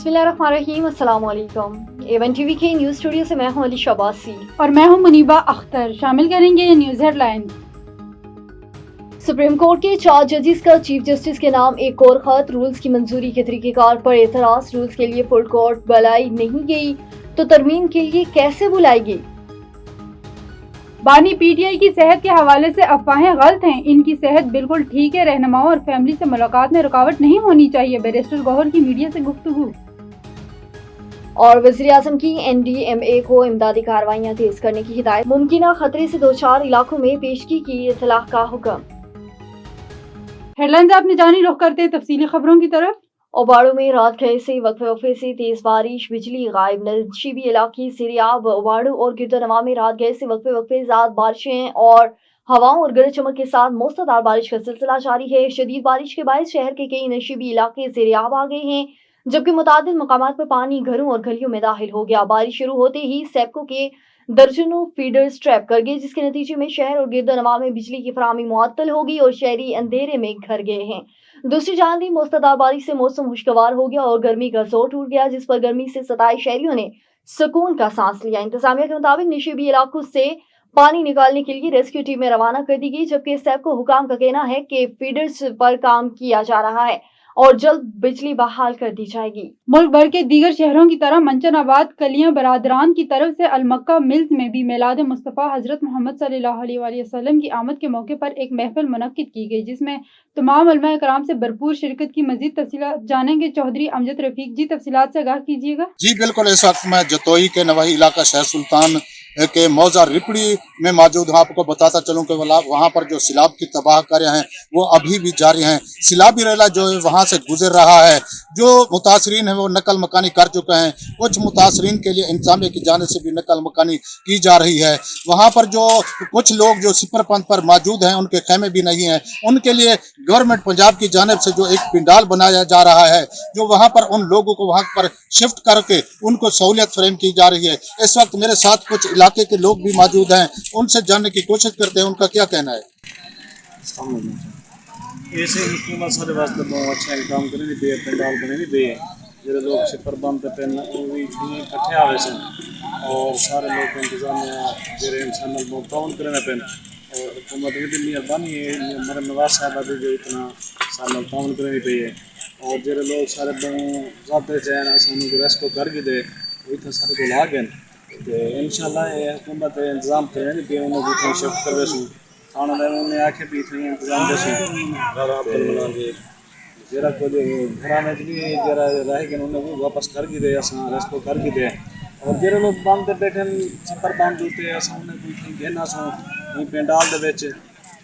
बिस्मिल्लाहिर्रहमानिर्रहीम, अस्सलाम वालेकुम। A1 टीवी के न्यूज़ स्टूडियो से मैं हूं अली शबासी और मैं हूं मुनीबा अख्तर। शामिल करेंगे ये न्यूज़ हेडलाइन। सुप्रीम कोर्ट के 4 जजेस का चीफ जस्टिस के नाम एक और खत। रूल्स की मंजूरी के तरीक़ेकार पर एतराज़। रूल्स के लिए फुल कोर्ट बुलाई नहीं गई तो तरमीम के लिए कैसे बुलाएगी। बानी पीटीआई की सेहत के हवाले से अफवाहें गलत हैं, इनकी सेहत बिल्कुल ठीक है। रहनुमाओं और फैमिली से मुलाकात में रुकावट नहीं होनी चाहिए। बैरिस्टर गौहर की मीडिया से गुफ्तगू। और वज़ीर-ए-आज़म की NDMA को इमदादी कार्रवाइयाँ तेज करने की हिदायत। मुमकिन खतरे से 2-4 इलाकों में पेशगी की इत्तलाह का हुक्म। हेडलाइंस आपने जानी, रुख करते हैं तफसीली खबरों की तरफ। ओबाड़ू में रात गए से वक्फे से तेज बारिश, बिजली गायब। नशीबी इलाके सिरियाब। ओबाड़ू और गिरदोनवा में रात गए से वक्फे ज़्यादा बारिशें और हवाओं और गरज चमक के साथ मूसलाधार बारिश का सिलसिला जारी है। शदीद बारिश के बायस शहर के कई नशीबी इलाके सिरियाब आ गए हैं, जबकि मुतादिद मकामात पर पानी घरों और गलियों में दाखिल हो गया। बारिश शुरू होते ही सेप्को के दर्जनों फीडर्स ट्रैप कर गए, जिसके नतीजे में शहर और गिरदोनवा में बिजली की फराहमी मुअत्तल होगी और शहरी अंधेरे में घर गए हैं। दूसरी जानब मूसलाधार बारिश से मौसम खुशगवार हो गया और गर्मी का जोर टूट गया, जिस पर गर्मी से सताए शहरियों ने सुकून का सांस लिया। इंतजामिया के मुताबिक नशीबी इलाकों से पानी निकालने के लिए रेस्क्यू टीमें रवाना कर दी गई, जबकि सेप्को हुकाम का कहना है कि फीडर्स पर काम किया जा रहा है और जल्द बिजली बहाल कर दी जाएगी। मुल्क भर के दीगर शहरों की तरह मंचनाबाद कलियां बरादरान की तरफ से अलमक्का मिल्स में भी मिलाद मुस्तफ़ा हजरत मोहम्मद सल्लल्लाहु अलैहि वसल्लम की आमद के मौके पर एक महफिल मुनक्किद की गई, जिसमें तमाम उलमा कराम से भरपूर शिरकत की। मजीद तफसीलात जानेंगे चौधरी अमजद रफीक जी, तफसीलात से आगाह कीजिएगा। जी बिल्कुल, इस वक्त मैं जतोई के नवाही इलाका शहर सुल्तान के मौजा रिपड़ी में मौजूद हूँ। आपको बताता चलूँ कि वहाँ पर जो सिलाब की तबाहकारियाँ हैं वो अभी भी जारी हैं। सिलाबी रेला जो है वहाँ से गुजर रहा है। जो मुतासरीन है वो नकल मकानी कर चुके हैं। कुछ मुतासरीन के लिए इंतजामिया की जानिब से भी नकल मकानी की जा रही है। वहाँ पर जो कुछ लोग जो सिपर पंथ पर मौजूद हैं उनके खेमे भी नहीं हैं, उनके लिए गवर्नमेंट पंजाब की जानिब से जो एक पिंडाल बनाया जा रहा है, जो वहाँ पर उन लोगों को वहाँ पर शिफ्ट करके उनको सहूलियत फ्रेम की जा रही है। इस वक्त मेरे साथ कुछ इलाके के लोग भी मौजूद हैं, उनसे जानने की कोशिश करते हैं उनका क्या कहना है। ऐसे हुकूमत सारे वास्ते बहुत अच्छा काम करे नहीं पे, पंडाल बने नहीं पे, जो लोग सिपर बंद पे इकट्ठे आवे सन और सारे लोग इंतजाम जो इंसान ताउन करने पे और हुकूमत की मेहरबानी है। मेरे नवाज साहब जो इतना साल ताउन करने पे है और जो लोग सारे जाते चाहे सानू रेस्क्यू करके दे इतना सारे को ला गए तो इंशाल्लाह ये हुकूमत इंतजाम करने पे उन्होंने भी शिफ्ट करवे सु खाना उन्होंने आके भी इतनी इंतजाम दे सु जरा को घर में भी जरा रह गए उन्होंने वो वापस कर के दे असा रेस्क्यू कर के दे और जो लोग बंद बैठे छप्पर बंद होते असा उन्हें कोई कहना सु वही पंडाल दे विच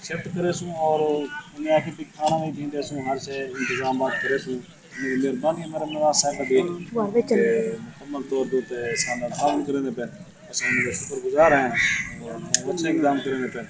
शिफ्ट करे सु और उन्हें आके भी खाना नहीं दींदे सु हर से इंतजाम करे सु। मेहरबानी हमारे नवाज साहब भी मुकम्मल तौर पर साना ताउन करने पे उनके शुक्रगुजार हैं और अच्छा इकदाम करने पे।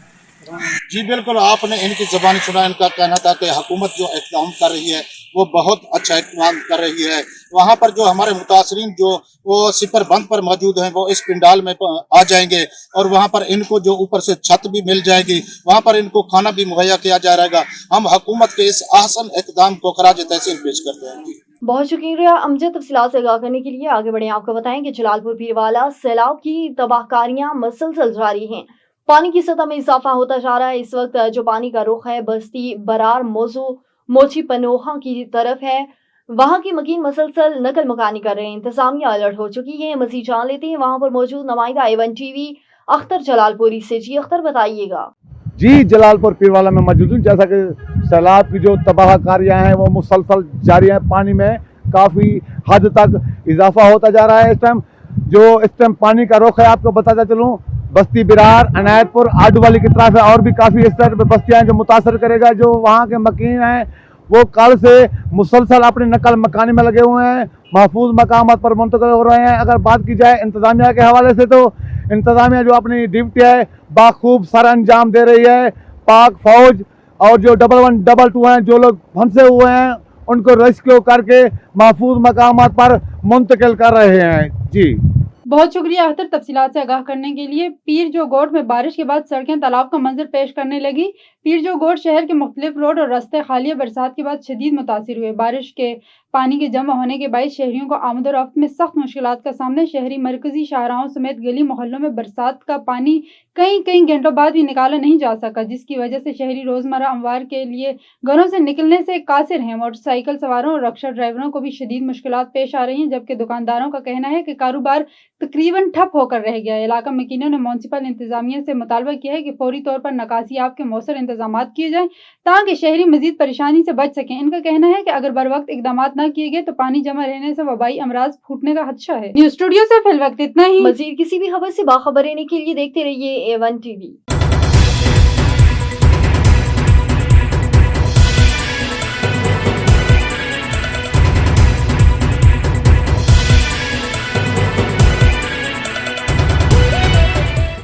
जी बिल्कुल, आपने इनकी ज़बानी सुना। इनका कहना था कि हुकूमत जो इक़दाम कर रही है वो बहुत अच्छा इक़दाम कर रही है। वहाँ पर जो हमारे मुतासरीन जो वो सिपर बंद पर मौजूद हैं वो इस पिंडाल में आ जाएंगे और वहाँ पर इनको जो ऊपर से छत भी मिल जाएगी, वहाँ पर इनको खाना भी मुहैया किया जाएगा। हम हुकूमत के इस आसन इक़दाम को खराज तहसीन पेश करते हैं। बहुत शुक्रिया अमजद, तफसीलात से आगाह करने के लिए। आगे बढ़े, आपको बताएं कि जलालपुर पीरवाला सैलाब की तबाहकारियां मसलसल जारी हैं। पानी की सतह में इजाफा होता जा रहा है। इस वक्त जो पानी का रुख है बस्ती बरार मोची पनोहा की तरफ है। वहां की मकीन मसलसल नकल मकानी कर रहे हैं। इंतजामिया अलर्ट हो चुकी है। मजीद जान लेते हैं वहां पर मौजूद नुमाइंदा A1 टीवी अख्तर जलालपुरी से। जी अख्तर, बताइएगा। जी, जलालपुर पीरवाला में मौजूद हूँ। जैसा कि सैलाब की जो तबाहकारियाँ हैं वो मुसलसल जारी हैं। पानी में काफ़ी हद तक इजाफा होता जा रहा है। इस टाइम पानी का रुख है, आपको बताता चलूँ, बस्ती बिरार, अनायतपुर, आडू वाली की तरफ है और भी काफ़ी इस तरह बस्तियाँ हैं जो मुतासर करेगा। जो वहाँ के मकीन हैं वो कल से मुसलसल अपनी नकल मकानी में लगे हुए हैं, महफूज मकामात पर मुंतकिल हो रहे हैं। अगर बात की जाए इंतजामिया के हवाले से तो इंतजामिया जो अपनी ड्यूटी है बाखूब सर अंजाम दे रही है। पाक फौज और जो 112 2 हैं जो लोग फंसे हुए हैं उनको रेस्क्यू करके महफूज मकामात पर मुंतकिल कर रहे हैं। जी बहुत शुक्रिया अख्तर, तफसीलात से आगाह करने के लिए। पीर जो गोट में बारिश के बाद सड़कें तालाब का मंजर पेश करने लगी। پیر جو گوٹ شہر کے مختلف روڈ اور راستے حالیہ برسات کے بعد شدید متاثر ہوئے۔ بارش کے پانی کے جمع ہونے کے باعث شہریوں کو آمد و رفت میں سخت مشکلات کا سامنا۔ شہری مرکزی شاہراہوں سمیت گلی محلوں میں برسات کا پانی کئی گھنٹوں بعد بھی نکالا نہیں جا سکا، جس کی وجہ سے شہری روزمرہ امور کے لیے گھروں سے نکلنے سے قاصر ہیں۔ موٹر سائیکل سواروں اور رکشہ ڈرائیوروں کو بھی شدید مشکلات پیش آ رہی ہیں، جبکہ دکانداروں کا کہنا ہے کہ کاروبار تقریباً ٹھپ ہو کر رہ گیا ہے۔ علاقہ مکینوں نے میونسپل انتظامیہ سے مطالبہ کیا ہے کہ فوری طور پر نکاسی آب کے مؤثر انتظامات کیے جائیں تاکہ شہری مزید پریشانی سے بچ سکیں۔ ان کا کہنا ہے کہ اگر بروقت اقدامات نہ کیے گئے تو پانی جمع رہنے سے وبائی امراض پھوٹنے کا خدشہ ہے۔ نیوز اسٹوڈیو سے فی الوقت اتنا ہی۔ مزید کسی بھی خبر سے باخبر رہنے کے لیے دیکھتے رہیے A1 TV۔